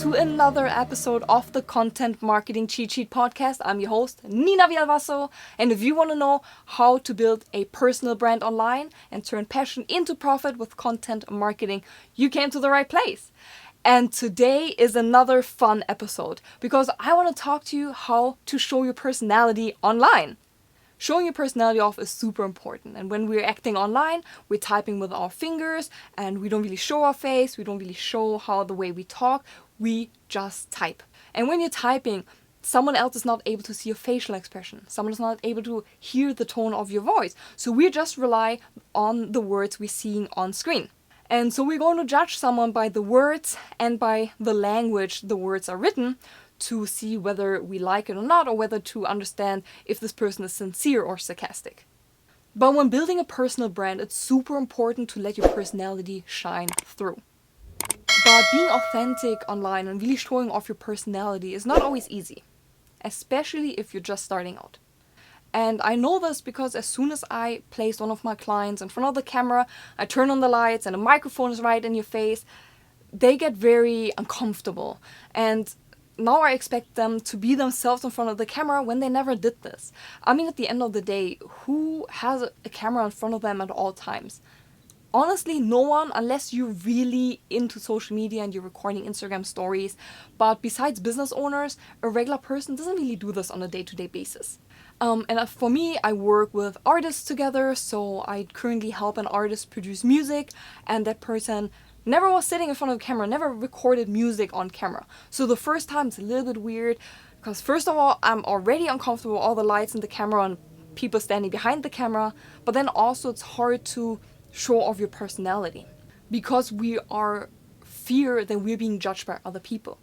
to another episode of the Content Marketing Cheat Sheet podcast. I'm your host, Nina Villalvaso, and if you want to know how to build a personal brand online and turn passion into profit with content marketing, you came to the right place. And today is another fun episode because I want to talk to you how to show your personality online. Showing your personality off is super important, and when we're acting online, we're typing with our fingers and we don't really show our face, we don't really show how the way we talk, we just type. And when you're typing, someone else is not able to see your facial expression, someone is not able to hear the tone of your voice, so we just rely on the words we're seeing on screen. And so we're going to judge someone by the words and by the language the words are written, to see whether we like it or not, or whether to understand if this person is sincere or sarcastic. But when building a personal brand, it's super important to let your personality shine through. But being authentic online and really showing off your personality is not always easy, especially if you're just starting out. And I know this because as soon as I place one of my clients in front of the camera, I turn on the lights and the microphone is right in your face, they get very uncomfortable. And now I expect them to be themselves in front of the camera when they never did this. I mean, at the end of the day, who has a camera in front of them at all times? Honestly, no one, unless you're really into social media and you're recording Instagram stories. But besides business owners, a regular person doesn't really do this on a day-to-day basis. And for me, I work with artists together, so I currently help an artist produce music, and that person never was sitting in front of a camera, never recorded music on camera. So the first time it's a little bit weird because first of all, I'm already uncomfortable with all the lights and the camera and people standing behind the camera. But then also it's hard to show off your personality because we are fear that we're being judged by other people.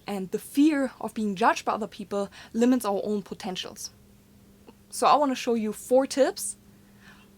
And the fear of being judged by other people limits our own potentials. So I want to show you 4 tips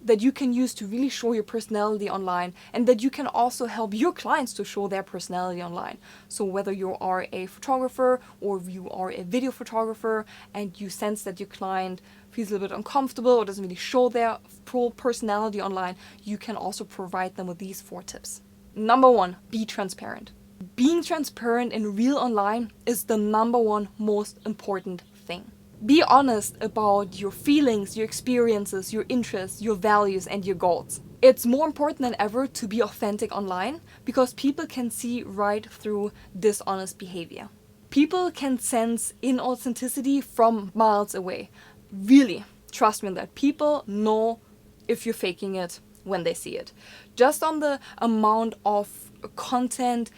that you can use to really show your personality online, and that you can also help your clients to show their personality online. So whether you are a photographer or you are a video photographer and you sense that your client feels a little bit uncomfortable or doesn't really show their full personality online, you can also provide them with these 4 tips. Number 1, be transparent. Being transparent in real online is the number 1 most important thing. Be honest about your feelings, your experiences, your interests, your values, and your goals. It's more important than ever to be authentic online because people can see right through dishonest behavior. People can sense inauthenticity from miles away. Really, trust me on that. People know if you're faking it when they see it. Just on the amount of content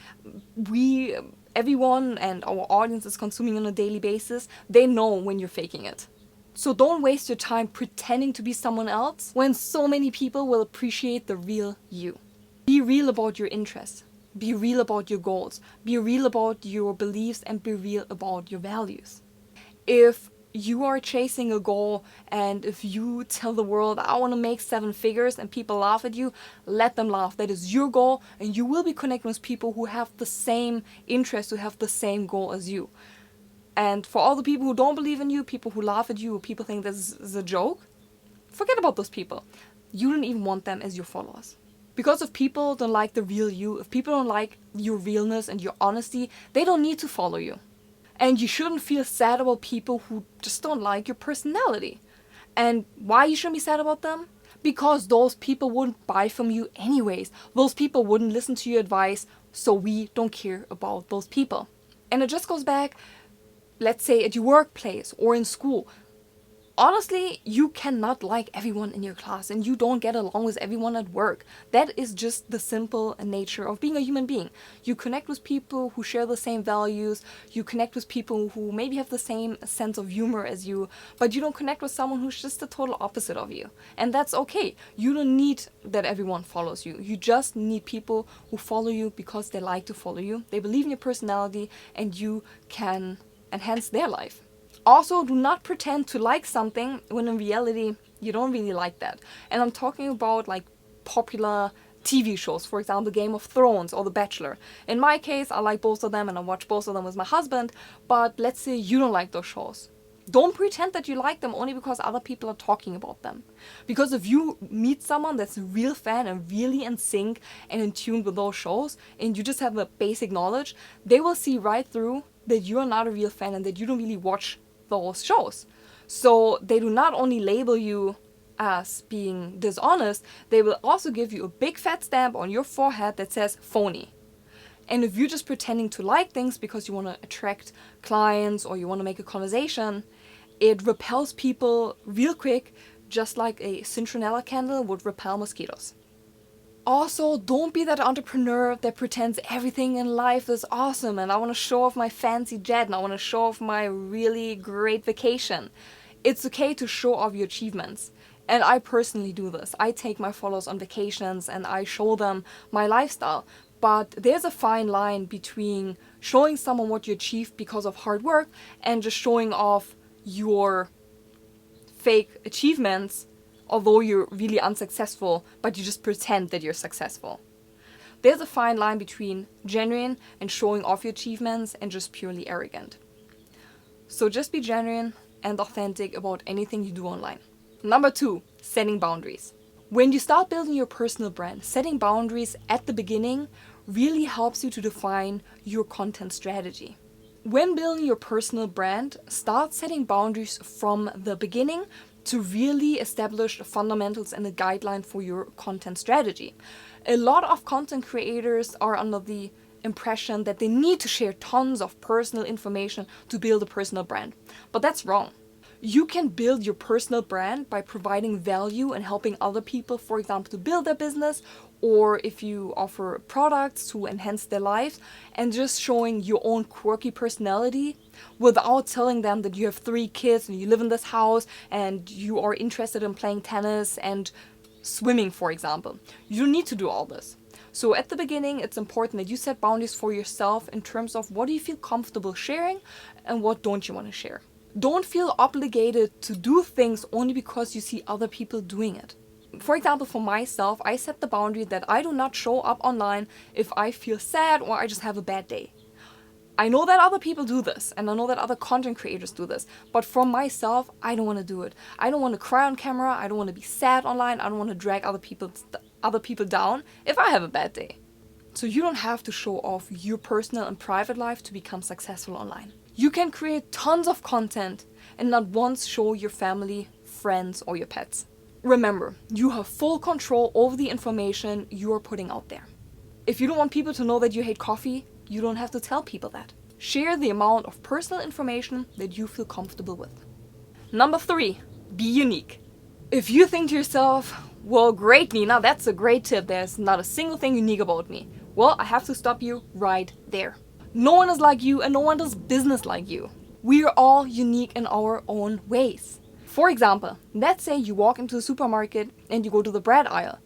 everyone and our audience is consuming on a daily basis, they know when you're faking it. So don't waste your time pretending to be someone else when so many people will appreciate the real you. Be real about your interests. Be real about your goals. Be real about your beliefs and be real about your values. If you are chasing a goal and if you tell the world, I want to make 7 figures and people laugh at you, let them laugh. That is your goal, and you will be connecting with people who have the same interest, who have the same goal as you. And for all the people who don't believe in you, people who laugh at you, people think this is a joke, forget about those people. You don't even want them as your followers. Because if people don't like the real you, if people don't like your realness and your honesty, they don't need to follow you. And you shouldn't feel sad about people who just don't like your personality. And why you shouldn't be sad about them? Because those people wouldn't buy from you anyways. Those people wouldn't listen to your advice, so we don't care about those people. And it just goes back, let's say at your workplace or in school. Honestly, you cannot like everyone in your class and you don't get along with everyone at work. That is just the simple nature of being a human being. You connect with people who share the same values, you connect with people who maybe have the same sense of humor as you, but you don't connect with someone who's just the total opposite of you. And that's okay. You don't need that everyone follows you. You just need people who follow you because they like to follow you, they believe in your personality, and you can enhance their life. Also, do not pretend to like something when in reality you don't really like that. And I'm talking about like popular TV shows, for example, Game of Thrones or The Bachelor. In my case, I like both of them and I watch both of them with my husband, but let's say you don't like those shows. Don't pretend that you like them only because other people are talking about them. Because if you meet someone that's a real fan and really in sync and in tune with those shows, and you just have a basic knowledge, they will see right through that you are not a real fan and that you don't really watch those shows. So they do not only label you as being dishonest, they will also give you a big fat stamp on your forehead that says phony. And if you're just pretending to like things because you want to attract clients or you want to make a conversation, it repels people real quick, just like a citronella candle would repel mosquitoes. Also, don't be that entrepreneur that pretends everything in life is awesome and I want to show off my fancy jet and I want to show off my really great vacation. It's okay to show off your achievements. And I personally do this. I take my followers on vacations and I show them my lifestyle. But there's a fine line between showing someone what you achieved because of hard work and just showing off your fake achievements, although you're really unsuccessful, but you just pretend that you're successful. There's a fine line between genuine and showing off your achievements and just purely arrogant. So just be genuine and authentic about anything you do online. Number 2, setting boundaries. When you start building your personal brand, setting boundaries at the beginning really helps you to define your content strategy. When building your personal brand, start setting boundaries from the beginning to really establish the fundamentals and a guideline for your content strategy. A lot of content creators are under the impression that they need to share tons of personal information to build a personal brand, but that's wrong. You can build your personal brand by providing value and helping other people, for example, to build their business, or if you offer products to enhance their lives, and just showing your own quirky personality without telling them that you have 3 kids and you live in this house and you are interested in playing tennis and swimming, for example. You don't need to do all this. So at the beginning, it's important that you set boundaries for yourself in terms of what do you feel comfortable sharing and what don't you want to share. Don't feel obligated to do things only because you see other people doing it. For example, for myself, I set the boundary that I do not show up online if I feel sad or I just have a bad day. I know that other people do this and I know that other content creators do this, but for myself, I don't want to do it. I don't want to cry on camera. I don't want to be sad online. I don't want to drag other people down if I have a bad day. So you don't have to show off your personal and private life to become successful online. You can create tons of content and not once show your family, friends, or your pets. Remember, you have full control over the information you are putting out there. If you don't want people to know that you hate coffee, you don't have to tell people that. Share the amount of personal information that you feel comfortable with. Number 3, be unique. If you think to yourself, well, great, Nina, that's a great tip. There's not a single thing unique about me. Well, I have to stop you right there. No one is like you and no one does business like you. We are all unique in our own ways. For example, let's say you walk into the supermarket and you go to the bread aisle.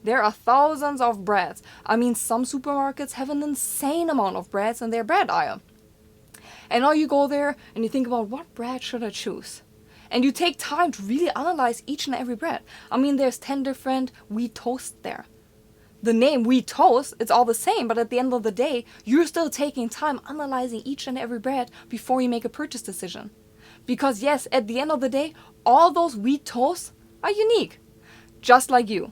There are thousands of breads. I mean, some supermarkets have an insane amount of breads in their bread aisle. And now you go there and you think about what bread should I choose? And you take time to really analyze each and every bread. I mean, there's 10 different wheat toasts there. The name wheat toast, it's all the same, but at the end of the day, you're still taking time analyzing each and every bread before you make a purchase decision. Because yes, at the end of the day, all those wheat toasts are unique, just like you.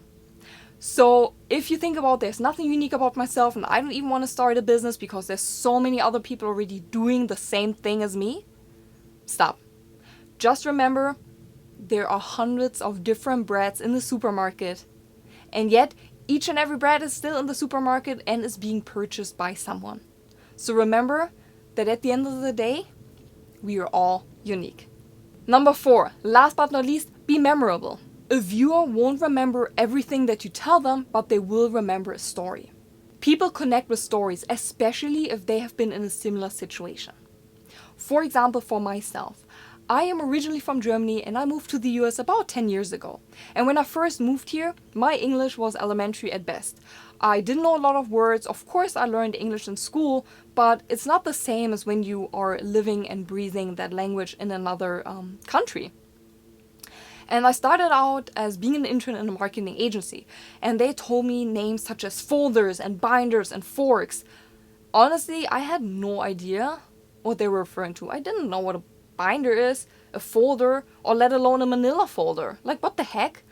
So if you think about there's nothing unique about myself and I don't even want to start a business because there's so many other people already doing the same thing as me, stop. Just remember, there are hundreds of different breads in the supermarket, and yet each and every bread is still in the supermarket and is being purchased by someone. So remember that at the end of the day, we are all unique. Number 4, last but not least, be memorable. A viewer won't remember everything that you tell them, but they will remember a story. People connect with stories, especially if they have been in a similar situation. For example, for myself, I am originally from Germany and I moved to the US about 10 years ago. And when I first moved here, my English was elementary at best. I didn't know a lot of words. Of course, I learned English in school, but it's not the same as when you are living and breathing that language in another country. And I started out as being an intern in a marketing agency, and they told me names such as folders and binders and forks. Honestly, I had no idea what they were referring to. I didn't know what a binder is, a folder, or let alone a manila folder. Like, what the heck?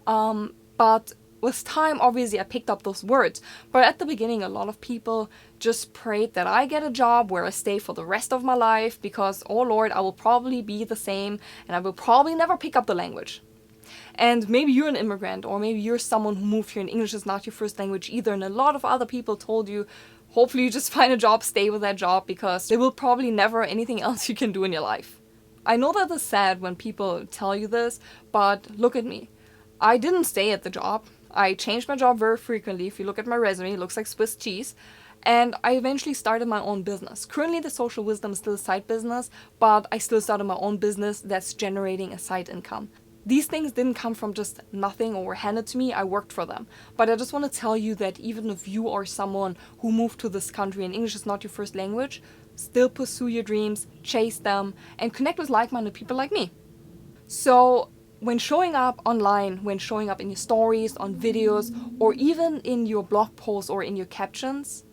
But with time, obviously, I picked up those words. But at the beginning, a lot of people just prayed that I get a job where I stay for the rest of my life because, oh Lord, I will probably be the same and I will probably never pick up the language. And maybe you're an immigrant, or maybe you're someone who moved here and English is not your first language either. And a lot of other people told you, hopefully you just find a job, stay with that job, because there will probably never anything else you can do in your life. I know that it's sad when people tell you this, but look at me. I didn't stay at the job. I changed my job very frequently. If you look at my resume, it looks like Swiss cheese. And I eventually started my own business. Currently, the Social Wisdom is still a side business, but I still started my own business that's generating a side income. These things didn't come from just nothing or were handed to me. I worked for them. But I just want to tell you that even if you are someone who moved to this country and English is not your first language, still pursue your dreams, chase them, and connect with like-minded people like me. So when showing up online, when showing up in your stories, on videos, or even in your blog posts or in your captions,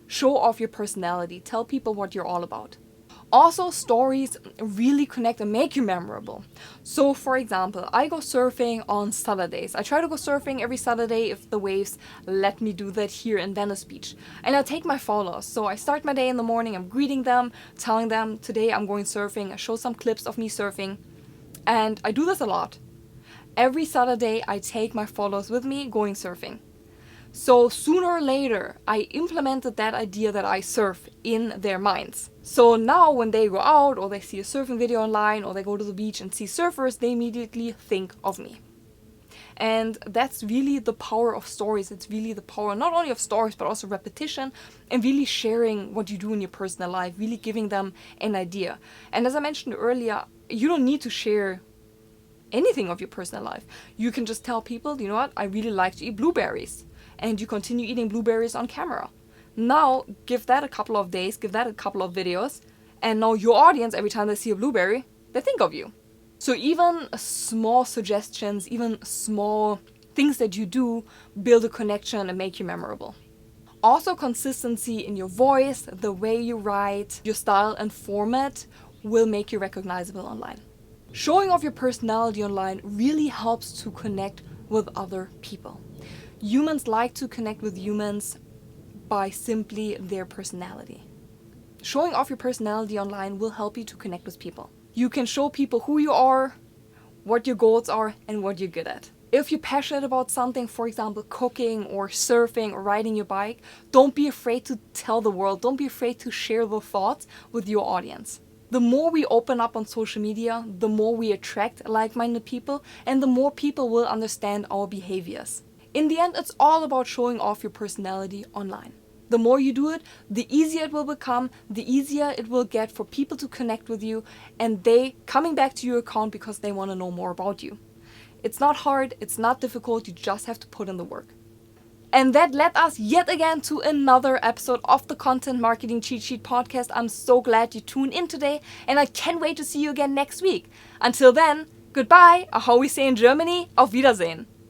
show off your personality. Tell people what you're all about. Also, stories really connect and make you memorable. So, for example, I go surfing on Saturdays. I try to go surfing every Saturday if the waves let me do that here in Venice Beach. And I take my followers. So I start my day in the morning, I'm greeting them, telling them, today I'm going surfing. I show some clips of me surfing. And I do this a lot. Every Saturday, I take my followers with me going surfing. So sooner or later, I implemented that idea that I surf in their minds. So now when they go out or they see a surfing video online or they go to the beach and see surfers, they immediately think of me. And that's really the power of stories. It's really the power not only of stories, but also repetition and really sharing what you do in your personal life, really giving them an idea. And as I mentioned earlier, you don't need to share anything of your personal life. You can just tell people, you know what, I really like to eat blueberries. And you continue eating blueberries on camera. Now, give that a couple of days, give that a couple of videos, and now your audience, every time they see a blueberry, they think of you. So even small suggestions, even small things that you do, build a connection and make you memorable. Also, consistency in your voice, the way you write, your style and format will make you recognizable online. Showing off your personality online really helps to connect with other people. Humans like to connect with humans by simply their personality. Showing off your personality online will help you to connect with people. You can show people who you are, what your goals are, and what you're good at. If you're passionate about something, for example, cooking or surfing or riding your bike, don't be afraid to tell the world. Don't be afraid to share the thoughts with your audience. The more we open up on social media, the more we attract like-minded people, and the more people will understand our behaviors. In the end, it's all about showing off your personality online. The more you do it, the easier it will become, the easier it will get for people to connect with you and they coming back to your account because they want to know more about you. It's not hard, it's not difficult, you just have to put in the work. And that led us yet again to another episode of the Content Marketing Cheat Sheet podcast. I'm so glad you tuned in today and I can't wait to see you again next week. Until then, goodbye, or how we say in Germany, auf Wiedersehen.